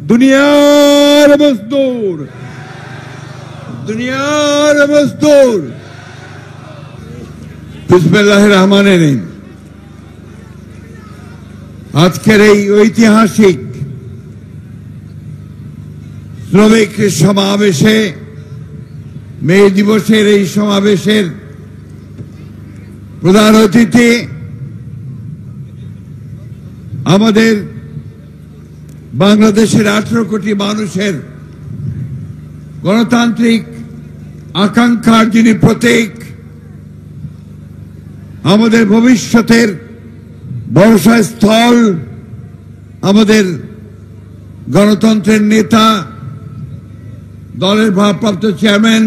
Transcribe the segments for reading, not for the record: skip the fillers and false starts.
दुनियार मजदूर, दुनियार मजदूर। बिस्मिल्लाहिर रहमानिर रहीम। আজকের এই ঐতিহাসিক শ্রমিক সমাবেশে, মে দিবসের এই সমাবেশের প্রধান অতিথি আমাদের বাংলাদেশের 18 কোটি মানুষের গণতান্ত্রিক আকাঙ্ক্ষার যিনি প্রতীক, আমাদের ভবিষ্যতের ভরসা স্থল, আমাদের গণতন্ত্রের নেতা, দলের ভারপ্রাপ্ত চেয়ারম্যান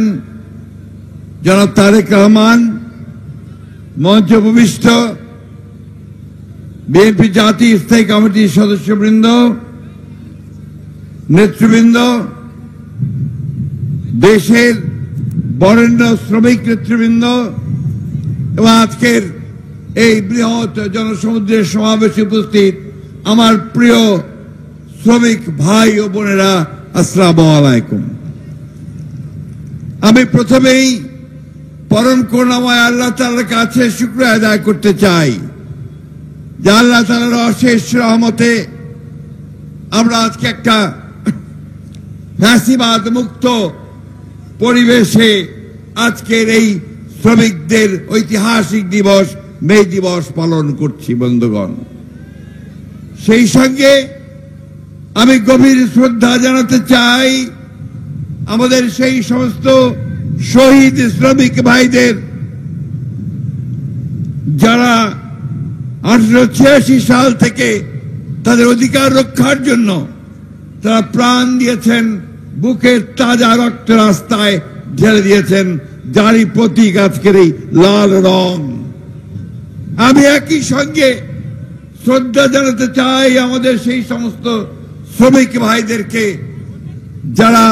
জনাব তারেক রহমান, মঞ্চে উপবিষ্ট বিএনপি জাতীয় স্থায়ী কমিটির সদস্যবৃন্দ, নেতৃবৃন্দ, দেশের বরেণ্য শ্রমিক নেতৃবৃন্দ এবং আজকের এই বৃহৎ জনসমুদ্রের সমাবেশে উপস্থিত আমার প্রিয় শ্রমিক ভাই ও বোনেরা, আসসালামু আলাইকুম। আমি প্রথমেই পরম করুণাময় আল্লাহ তাআলার কাছে শুকরিয়া আদায় করতে চাই যে আল্লাহ তাআলার অশেষ রহমতে আমরা আজকে একটা ফ্যাসিবাদ মুক্ত পরিবেশে আজকের এই শ্রমিকদের ঐতিহাসিক দিবস মে দিবস পালন করছি। বন্ধুগণ, সেই সঙ্গে আমি গভীর শ্রদ্ধা জানাতে চাই আমাদের সেই সমস্ত শহীদ শ্রমিক ভাইদের যারা 1886 সাল থেকে তাদের অধিকার রক্ষার জন্য তারা প্রাণ দিয়েছেন, বুকের তাজা রক্ত রাস্তায় ঢেলে দিয়েছেন, যারই প্রতীক আজকের এই লাল রং। আমি একই সঙ্গে শ্রদ্ধা জানাতে চাই আমাদের সেই সমস্ত শ্রমিক ভাইদেরকে যারা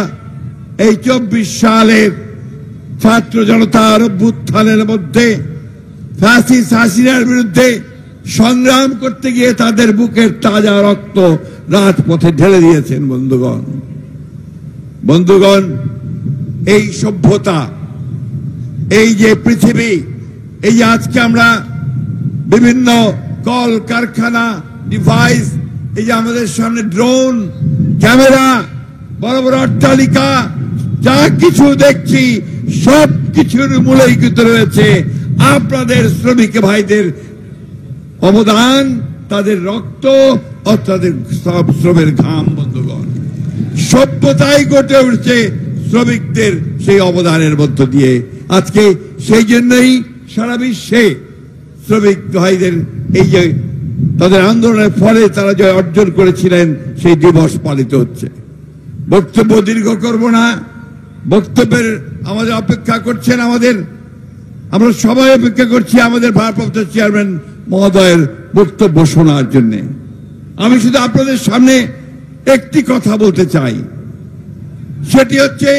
এই 24 সালের ছাত্র জনতার অভ্যুত্থানের মধ্যে ফ্যাসিস্ট হাসিনার বিরুদ্ধে সংগ্রাম করতে গিয়ে তাদের বুকের তাজা রক্ত রাজপথে ঢেলে দিয়েছেন। বন্ধুগণ, এই সভ্যতা, এই যে পৃথিবী, এই যে আজকে আমরা বিভিন্ন কল কারখানা, ডিভাইস, এই যে আমাদের সামনে ড্রোন, ক্যামেরা, বড় বড় অট্টালিকা, যা কিছু দেখছি সব কিছুর মূলেই কিন্তু রয়েছে আপনাদের শ্রমিক ভাইদের অবদান, তাদের রক্ত ও তাদের সব শ্রমের ঘাম। বন্ধুগণ, সভ্যতাই গড়ে উঠছে শ্রমিকদের সেই অবদানের মধ্য দিয়ে। আজকে সেই জন্যই সারা বিশ্বে শ্রমিক ভাইদের এই যে তাদের আন্দোলনের ফলে তারা যে অর্জন করেছিলেন সেই দিবস পালিত হচ্ছে। বক্তব্য দীর্ঘ করব না, বক্তব্যের আমাদের অপেক্ষা করছেন, আমরা সবাই অপেক্ষা করছি আমাদের ভারপ্রাপ্ত চেয়ারম্যান মহোদয়ের বক্তব্য শোনার জন্য। আমি শুধু আপনাদের সামনে একটি কথা বলতে চাই, সেটি হচ্ছে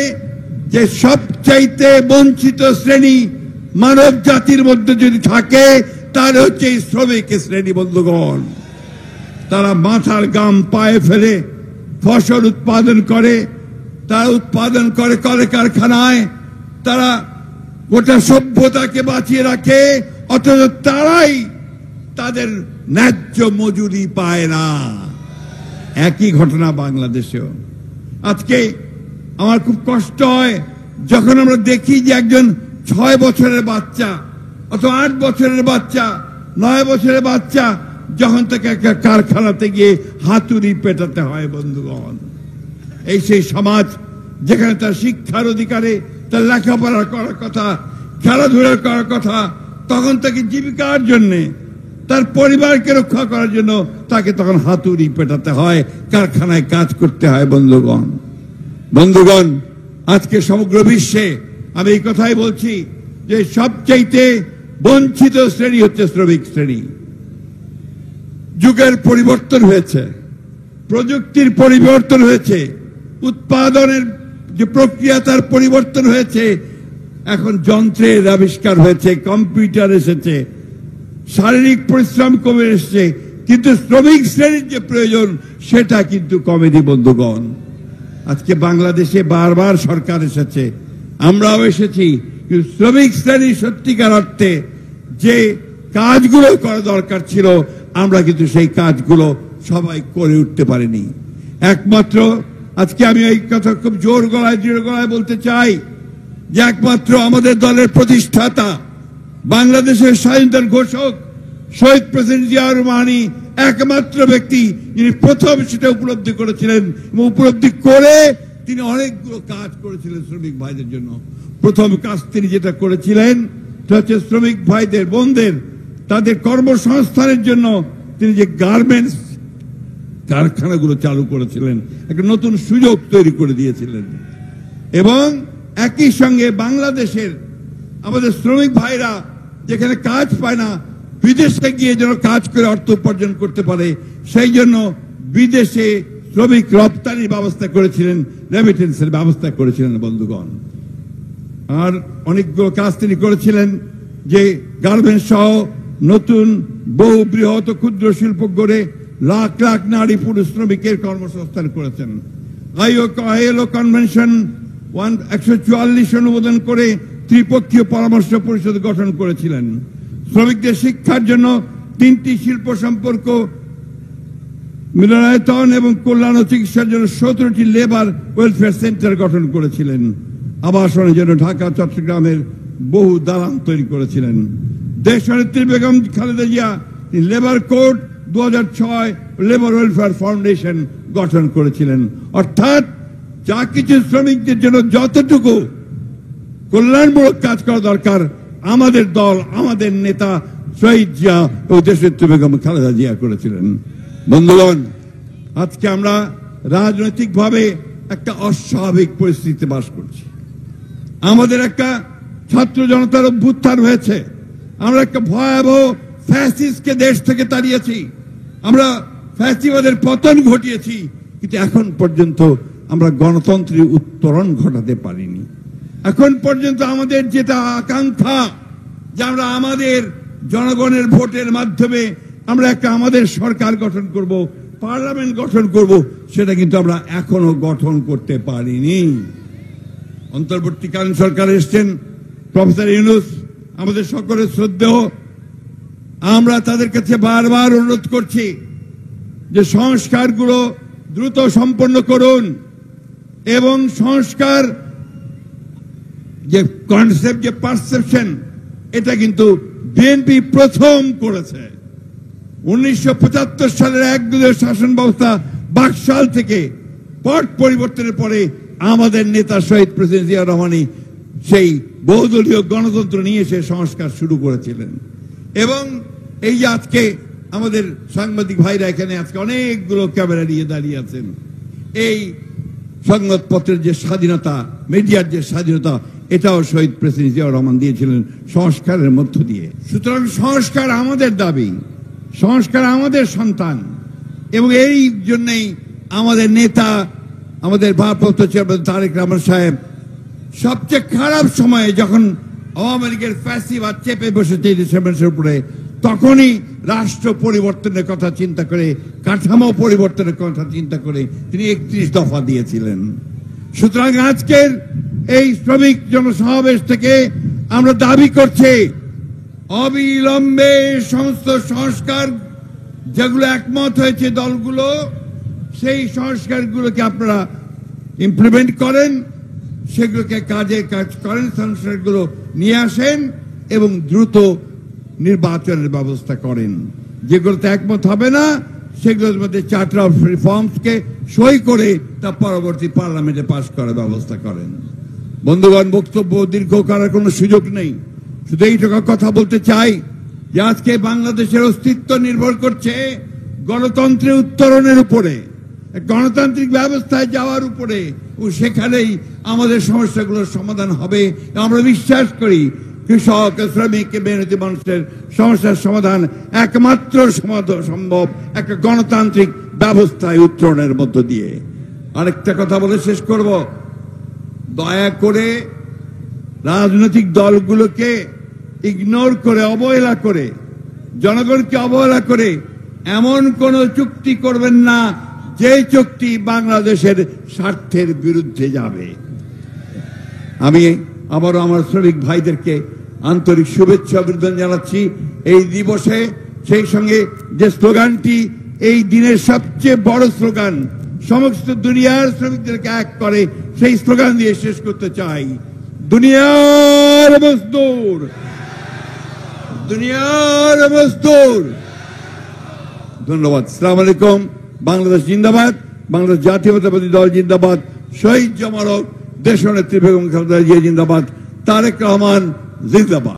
যে সবচাইতে বঞ্চিত শ্রেণী মানব জাতির মধ্যে যদি থাকে তাহলে হচ্ছে এই শ্রমিক শ্রেণী। বন্ধুগণ, তারা মাথার ঘাম পায়ে ফেলে ফসল উৎপাদন করে, তারা উৎপাদন করে কলে কারখানায়, তারা গোটা সভ্যতাকে বাঁচিয়ে রাখে, অথচ তারাই তাদের ন্যায্য মজুরি পায় না। একই ঘটনা বাংলাদেশেও। আজকে আমার খুব কষ্ট হয় যখন আমরা দেখি যে একজন 6 বছরের বাচ্চা অথবা 8 বছরের বাচ্চা, 9 বছরের বাচ্চা যখন তাকে একটা কারখানাতে গিয়ে হাতুড়ি পেটাতে হয়। বন্ধুগণ, এই সেই সমাজ যেখানে তার শিক্ষার অধিকারে, তার লেখাপড়া করার কথা, খেলাধুলা করার কথা, তখন তাকে জীবিকার জন্য, তার পরিবারকে রক্ষা করার জন্য তাকে তখন হাতুড়ি পেটাতে হয়, কারখানায় কাজ করতে হয়। বন্ধুগণ, আজকে সমগ্র বিশ্বে আমি এই কথাই বলছি যে সবচাইতে বঞ্চিত শ্রেণী হচ্ছে শ্রমিক শ্রেণী। যুগের পরিবর্তন হয়েছে, প্রযুক্তির পরিবর্তন হয়েছে, উৎপাদনের যে প্রক্রিয়া তার পরিবর্তন হয়েছে, এখন যন্ত্রের আবিষ্কার হয়েছে, কম্পিউটার এসেছে, শারীরিক পরিশ্রম কমে এসেছে, কিন্তু শ্রমিক শ্রেণীর যে প্রয়োজন সেটা কিন্তু কমেনি বন্ধুগণ। আজকে বাংলাদেশে বারবার সরকার এসেছে, আমরাও এসেছি, কিন্তু শ্রমিক শ্রেণী সত্যিকার অর্থে যে কাজগুলো করা দরকার ছিল আমরা কিন্তু সেই কাজগুলো সবাই করে উঠতে পারিনি। একমাত্র আজকে আমি এই কথা খুব জোর গলায় দৃঢ় গলায় বলতে চাই যে একমাত্র আমাদের দলের প্রতিষ্ঠাতা, বাংলাদেশের স্বাধীনতার ঘোষক শহীদ প্রেসিডেন্ট জিয়াউর রহমানই একমাত্র ব্যক্তি যিনি প্রথম সেটা উপলব্ধি করেছিলেন এবং উপলব্ধি করে তিনি অনেকগুলো কাজ করেছিলেন শ্রমিক ভাইদের জন্য। প্রথম কাজ তিনি যেটা করেছিলেন সেটা হচ্ছে শ্রমিক ভাইদের বোনদের তাদের কর্মসংস্থানের জন্য তিনি যে গার্মেন্টস কারখানাগুলো চালু করেছিলেন, একটা নতুন সুযোগ তৈরি করে দিয়েছিলেন। এবং একই সঙ্গে বাংলাদেশের আমাদের শ্রমিক ভাইরা যেখানে কাজ পায় না বিদেশে গিয়ে যেন কাজ করে অর্থ উপার্জন করতে পারে সেই জন্য বিদেশে শ্রমিক রপ্তানির ব্যবস্থা করেছিলেন, রেমিটেন্সের ব্যবস্থা করেছিলেন বন্ধুগণ। আর অনেকগুলো কাজ তিনি করেছিলেন যে গার্মেন্টস সহ নতুন বহু বৃহৎ ক্ষুদ্র শিল্প গড়ে লাখ লাখ নারী পুরুষ শ্রমিকের কর্মসংস্থান করেছেন। আইএলও কনভেনশন 144 অনুমোদন করে ত্রিপক্ষীয় পরামর্শ পরিষদ গঠন করেছিলেন। শ্রমিকদের শিক্ষার জন্য 3টি শিল্প সম্পর্ক মিলনায়তন এবং কল্যাণ ও চিকিৎসার জন্য 17টি লেবার ওয়েলফেয়ার সেন্টার গঠন করেছিলেন। আবাসনের জন্য ঢাকা চট্টগ্রামের বহু দালান তৈরি করেছিলেন। দেশনেত্রী Begum Khaleda Zia labour code 2006 labour welfare foundation গঠন করেছিলেন। অর্থাৎ যা কিছু শ্রমিকদের জন্য যতটুকু কল্যাণমূলক কাজ করা দরকার আমাদের দল, আমাদের নেতা শহীদ জিয়া ও দেশনেত্রী বেগম খালেদা জিয়া করেছিলেন। বন্ধুগণ, আজকে আমরা রাজনৈতিকভাবে একটা অস্বাভাবিক পরিস্থিতিতে বাস করছি। আমাদের একটা ছাত্র জনতার অভ্যুত্থান হয়েছে, আমরা একটা ভয়াবহ ফ্যাসিস্টকে দেশ থেকে তাড়িয়েছি, আমরা ফ্যাসিবাদের পতন ঘটিয়েছি, কিন্তু এখন পর্যন্ত আমরা গণতন্ত্রের উত্তরণ ঘটাতে পারিনি। এখন পর্যন্ত আমাদের যেটা আকাঙ্ক্ষা যে আমরা আমাদের জনগণের ভোটের মাধ্যমে আমরা একটা আমাদের সরকার গঠন করব, পার্লামেন্ট গঠন করব, সেটা কিন্তু আমরা এখনো গঠন করতে পারিনি। অন্তর্বর্তীকালীন সরকার এসছেন প্রফেসর ইউনূস, আমাদের সকলের শ্রদ্ধেয়, আমরা তাদের কাছে বারবার অনুরোধ করছি যে সংস্কারগুলো দ্রুত সম্পন্ন করুন এবং সংস্কার যে কনসেপ্ট, যে পারসেপশন, এটা কিন্তু বিএনপি প্রথম করেছে। 1975 সালের একদলীয় শাসন ব্যবস্থা বাকশাল থেকে পট পরিবর্তনের পরে আমাদের নেতা শহীদ প্রেসিডেন্ট জিয়াউর রহমানই সেই বহুদলীয় গণতন্ত্র নিয়ে এসে সংস্কার শুরু করেছিলেন। এবং এই যে আজকে আমাদের সাংবাদিক ভাইরা এখানে আজকে অনেকগুলো ক্যামেরা নিয়ে দাঁড়িয়ে আছেন, এই সংবাদপত্রের যে স্বাধীনতা, মিডিয়ার যে স্বাধীনতা, এটাও শহীদ প্রেসিডেন্ট জিয়াউর রহমান দিয়েছিলেন সংস্কারের মধ্য দিয়ে। সুতরাং সংস্কার আমাদের দাবি, সংস্কার আমাদের সন্তান, এবং এই জন্যই আমাদের নেতা, আমাদের ভারপ্রাপ্ত চেয়ারম্যান তারেক রহমান সাহেব সবচেয়ে খারাপ সময়ে যখন আওয়ামী লীগের ফ্যাসিবাদ চেপে বসেছে দেশের উপরে, তখনই রাষ্ট্র পরিবর্তনের কথা চিন্তা করে, কাঠামো পরিবর্তনের কথা চিন্তা করে তিনি 31 দফা দিয়েছিলেন। সুতরাং আজকের এই শ্রমিক জনসমাবেশ থেকে আমরা দাবি করছি অবিলম্বে সমস্ত সংস্কার যেগুলো একমত হয়েছে দলগুলো, সেই সংস্কারগুলোকে আপনারা ইমপ্লিমেন্ট করেন, সেগুলোকে কাজে কাজ করেন, সংস্কারগুলো নিয়ে আসেন এবং দ্রুত নির্বাচনের ব্যবস্থা করেন। যেগুলোতে একমত হবে না সেগুলোর মধ্যে চার্টার অফ রিফর্মসকে সই করে তা পরবর্তী পার্লামেন্টে পাস করার ব্যবস্থা করেন। বন্ধুগণ, বক্তব্য দীর্ঘ করার কোনো সুযোগ নেই, শুধু এইটুকু কথা বলতে চাই যে আজকে বাংলাদেশের অস্তিত্ব নির্ভর করছে গণতন্ত্রের উত্তরণের উপরে, গণতান্ত্রিক ব্যবস্থায় যাওয়ার উপরে, ও সেখানেই আমাদের সমস্যাগুলোর সমাধান হবে। আমরা বিশ্বাস করি কৃষক, শ্রমিক, মেহনতি মানুষের সমস্যার সমাধান একমাত্র সম্ভব একটা গণতান্ত্রিক ব্যবস্থায় উত্তরণের মধ্য দিয়ে। আরেকটা কথা বলে শেষ করব, দয়া করে রাজনৈতিক দলগুলোকে ইগনোর করে, অবহেলা করে, জনগণকে অবহেলা করে এমন কোন চুক্তি করবেন না যে চুক্তি বাংলাদেশের স্বার্থের বিরুদ্ধে যাবে। আমি আবারও আমার শ্রমিক ভাইদেরকে আন্তরিক শুভেচ্ছা অভিনন্দন জানাচ্ছি এই দিবসে। সেই সঙ্গে যে স্লোগানটি এই দিনের সবচেয়ে বড় স্লোগান, সমস্ত দুনিয়ার শ্রমিকদেরকে এক করে, সেই স্লোগান দিয়ে শেষ করতে চাই, দুনিয়ার মজদুর, দুনিয়ার মজদুর। ধন্যবাদ। আসসালামু আলাইকুম। বাংলাদেশ জিন্দাবাদ, বাংলাদেশ জাতীয়তাবাদী দল জিন্দাবাদ, শহীদ জমারক দেশনেত্রী বেগম খালেদা জিয়া জিন্দাবাদ, তারেক রহমান জিন্দাবাদ।